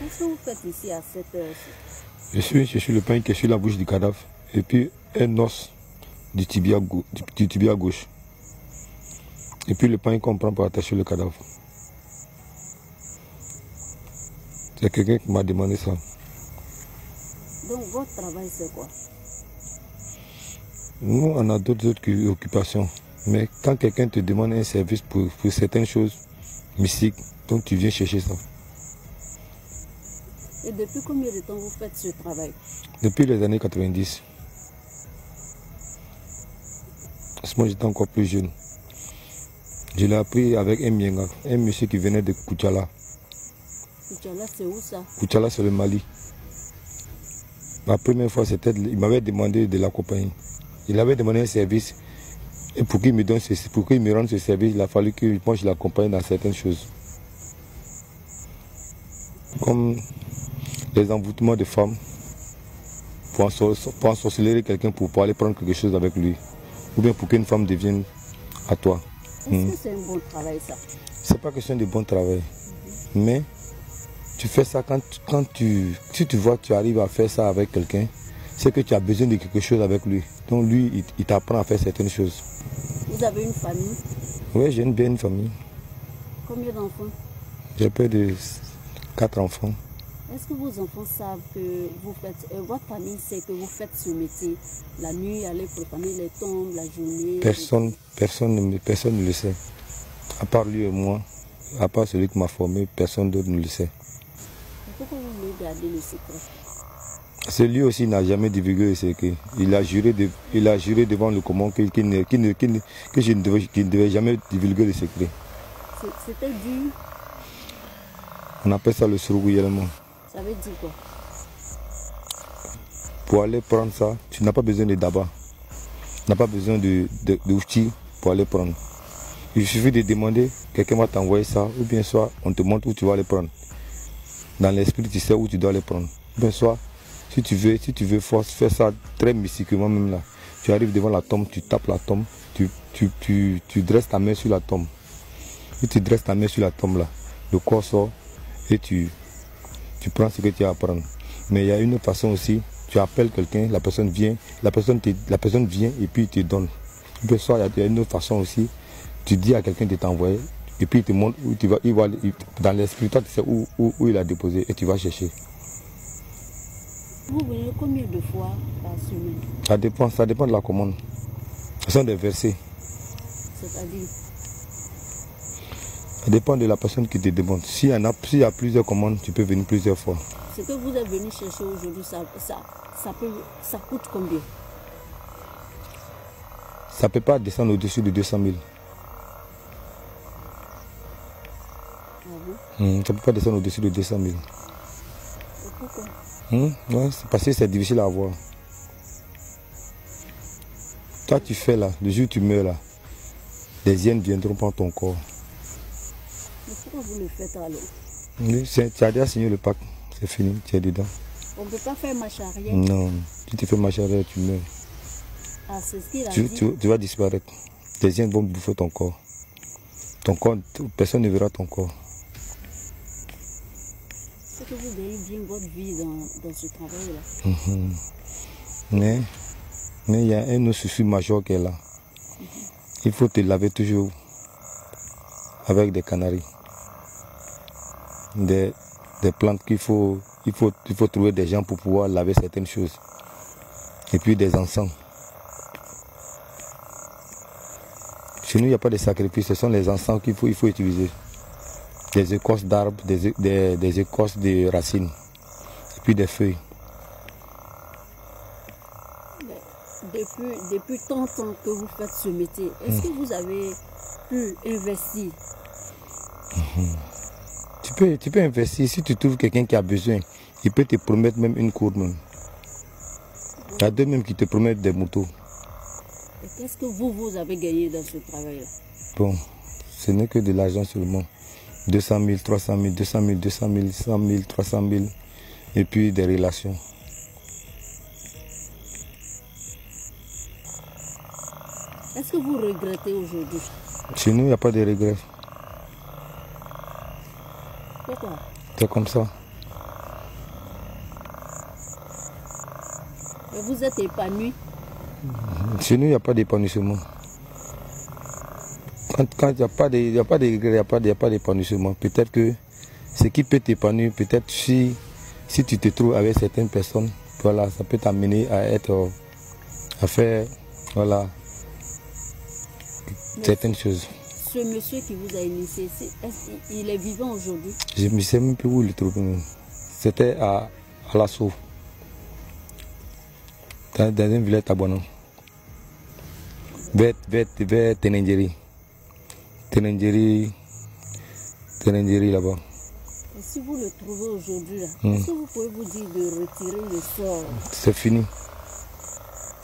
Qu'est-ce que vous faites ici à cette heure? Je suis le pain qui est sur la bouche du cadavre et puis un os du tibia gauche. Et puis le pain qu'on prend pour attacher le cadavre. C'est quelqu'un qui m'a demandé ça. Donc votre travail c'est quoi? Nous, on a d'autres occupations. Mais quand quelqu'un te demande un service pour certaines choses mystiques, donc tu viens chercher ça. Et depuis combien de temps vous faites ce travail? Depuis les années 90. Parce que moi j'étais encore plus jeune. Je l'ai appris avec un mienga, un monsieur qui venait de Koutiala. Koutiala c'est où ça? Koutiala c'est le Mali. La première fois c'était, il m'avait demandé de l'accompagner. Il avait demandé un service. Et pour qu'il me rende ce service, il a fallu que moi je l'accompagne dans certaines choses. Comme les envoûtements de femmes, pour ensorceler quelqu'un pour aller prendre quelque chose avec lui. Ou bien pour qu'une femme devienne à toi. Est-ce que c'est un bon travail ça? C'est pas question de bon travail. Mais tu fais ça si tu vois que tu arrives à faire ça avec quelqu'un, c'est que tu as besoin de quelque chose avec lui. Donc lui, il t'apprend à faire certaines choses. Vous avez une famille? Oui, j'ai bien une famille. Combien d'enfants? J'ai près de 4 enfants. Est-ce que vos enfants savent que vous faites, votre famille sait que vous faites ce métier? La nuit, aller profaner les tombes, la journée? Personne ne le sait. À part lui et moi, à part celui qui m'a formé, personne d'autre ne le sait. Pourquoi vous voulez garder le secret? Celui aussi n'a jamais divulgué le secret. Il a juré devant le commun que je ne devais jamais divulguer le secret. C'était dû? On appelle ça le surgouillement. Ça veut dire quoi? Pour aller prendre ça, tu n'as pas besoin de daba. Tu n'as pas besoin d'outils pour aller prendre. Il suffit de demander, quelqu'un va t'envoyer ça, ou bien soit on te montre où tu vas aller prendre. Dans l'esprit, tu sais où tu dois aller prendre. Ou bien soit, si tu veux faire ça très mystiquement même là, tu arrives devant la tombe, tu tapes la tombe, tu dresses ta main sur la tombe. Si tu dresses ta main sur la tombe là, le corps sort et tu prends ce que tu as à prendre. Mais il y a une autre façon aussi, tu appelles quelqu'un, la personne vient et puis il te donne. Ou bien soit, il y a une autre façon aussi, tu dis à quelqu'un de t'envoyer et puis il te montre où tu vas, dans l'esprit, toi tu sais où il a déposé et tu vas chercher. Vous venez combien de fois par semaine? Ça dépend de la commande. Ce sont des versets. C'est-à-dire? Ça dépend de la personne qui te demande. S'il y a plusieurs commandes, tu peux venir plusieurs fois. Ce que vous êtes venu chercher aujourd'hui, ça coûte combien? Ça ne peut pas descendre au-dessus de 200 000. Ah bon? Ça ne peut pas descendre au-dessus de 200 000. Et pourquoi? Ouais, c'est parce que c'est difficile à avoir. Toi, tu fais là, le jour où tu meurs là, les hyènes viendront prendre ton corps. Mais pourquoi vous le faites alors? Tu as déjà signé le pacte, c'est fini, tu es dedans. On ne peut pas faire marche arrière? Non, si tu fais marche arrière, tu meurs. Ah, c'est ce qu'il a dit. Tu vas disparaître. Les hyènes vont bouffer ton corps. Ton corps, personne ne verra ton corps. C'est que vous gagnez bien votre vie dans ce travail-là. Mais il y a un autre souci majeur qui est là. Il faut te laver toujours avec des canaries. Des plantes il faut trouver des gens pour pouvoir laver certaines choses. Et puis des encens. Chez nous, il n'y a pas de sacrifice, ce sont les encens qu'il faut utiliser. Des écorces d'arbres, des écorces de racines, et puis des feuilles. Depuis tant de temps que vous faites ce métier, est-ce que vous avez pu investir? Tu peux investir si tu trouves quelqu'un qui a besoin. Il peut te promettre même une cour même. Il y a deux même qui te promettent des motos. Et qu'est-ce que vous avez gagné dans ce travail-là? Bon, ce n'est que de l'argent seulement. 200 000, 300 000, 200 000, 200 000, 100 000, 300 000. Et puis des relations. Est-ce que vous regrettez aujourd'hui? Chez nous, il n'y a pas de regrets. Pourquoi? C'est comme ça. Et vous êtes épanoui? Chez nous, il n'y a pas d'épanouissement. Quand il n'y a pas de regret, il n'y a pas d'épanouissement. Peut-être que ce qui peut t'épanouir, peut-être si tu te trouves avec certaines personnes, voilà, ça peut t'amener à faire voilà, certaines choses. Ce monsieur qui vous a initié, il est vivant aujourd'hui? Je ne sais même plus où il le trouve. C'était à l'assaut, dans un village Tabono, vers Tenengeri. Tenengeri là-bas. Et si vous le trouvez aujourd'hui, est-ce que vous pouvez vous dire de retirer le sort? C'est fini.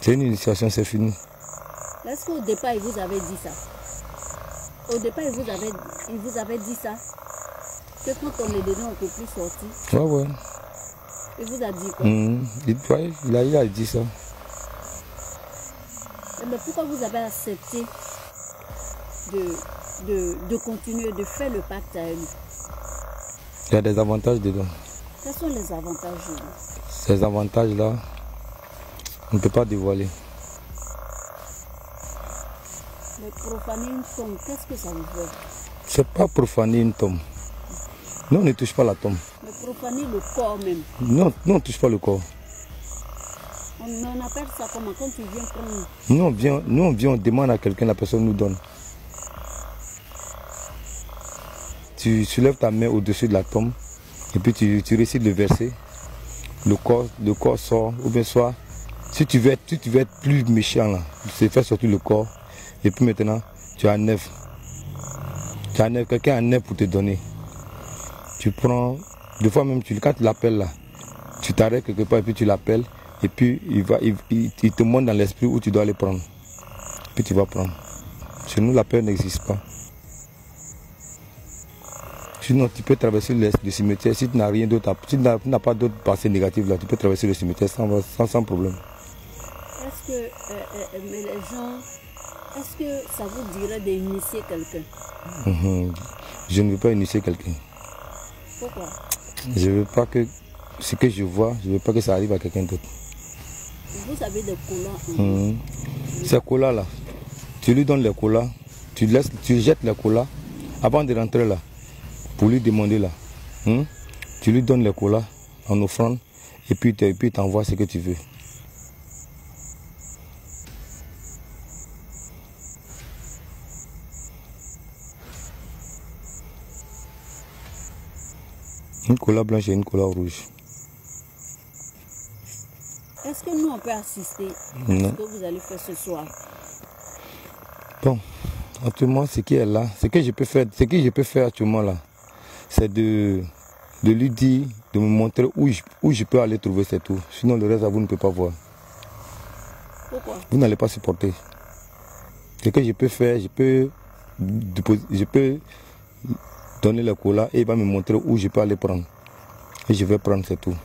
C'est une initiation, c'est fini. Est-ce qu'au départ, il vous avait dit ça? Au départ, il vous avait dit ça? Que quand on est dedans, on ne peut plus sortir? Ouais. Il vous a dit quoi? Il a dit ça. Mais pourquoi vous avez accepté de continuer, de faire le pacte avec lui? Il y a des avantages dedans. Quels sont les avantages? Ces avantages-là, on ne peut pas dévoiler. Mais profaner une tombe, qu'est-ce que ça vous fait? C'est pas profaner une tombe. Nous, on ne touche pas la tombe. Mais profaner le corps même. Non, on ne touche pas le corps. On appelle ça comment? Quand tu viens prendre... Nous, on vient, on demande à quelqu'un, la personne nous donne. Tu soulèves ta main au-dessus de la tombe et puis tu récites le verset. Le corps sort, ou bien soit, si tu veux être plus méchant, là, c'est faire surtout le corps. Et puis maintenant, tu as 9. Tu as 9, quelqu'un a 9 pour te donner. Tu prends, des fois même, quand tu l'appelles là, tu t'arrêtes quelque part et puis tu l'appelles. Et puis il te montre dans l'esprit où tu dois aller prendre. Puis tu vas prendre. Chez nous, la peur n'existe pas. Sinon, tu peux traverser le cimetière. Si tu n'as rien d'autre, si tu n'as pas d'autres passés négatifs là, tu peux traverser le cimetière sans problème. Est-ce que mais les gens, est-ce que ça vous dirait d'initier quelqu'un? Je ne veux pas initier quelqu'un. Pourquoi? Je ne veux pas que ce que je vois, je ne veux pas que ça arrive à quelqu'un d'autre. Vous avez des colas. Ces colas là, tu lui donnes les colas, tu jettes les colas avant de rentrer là, pour lui demander là. Tu lui donnes les colas en offrande et puis il t'envoie ce que tu veux. Une cola blanche et une cola rouge. Est-ce que nous on peut assister à ce que vous allez faire ce soir? Bon, actuellement, ce qui est là, ce que je peux faire actuellement là, c'est de lui dire, de me montrer où je peux aller trouver ces tours. Sinon le reste, vous ne pouvez pas voir. Pourquoi? Vous n'allez pas supporter. Ce que je peux faire, je peux donner le cola et il va me montrer où je peux aller prendre. Et je vais prendre ces tours.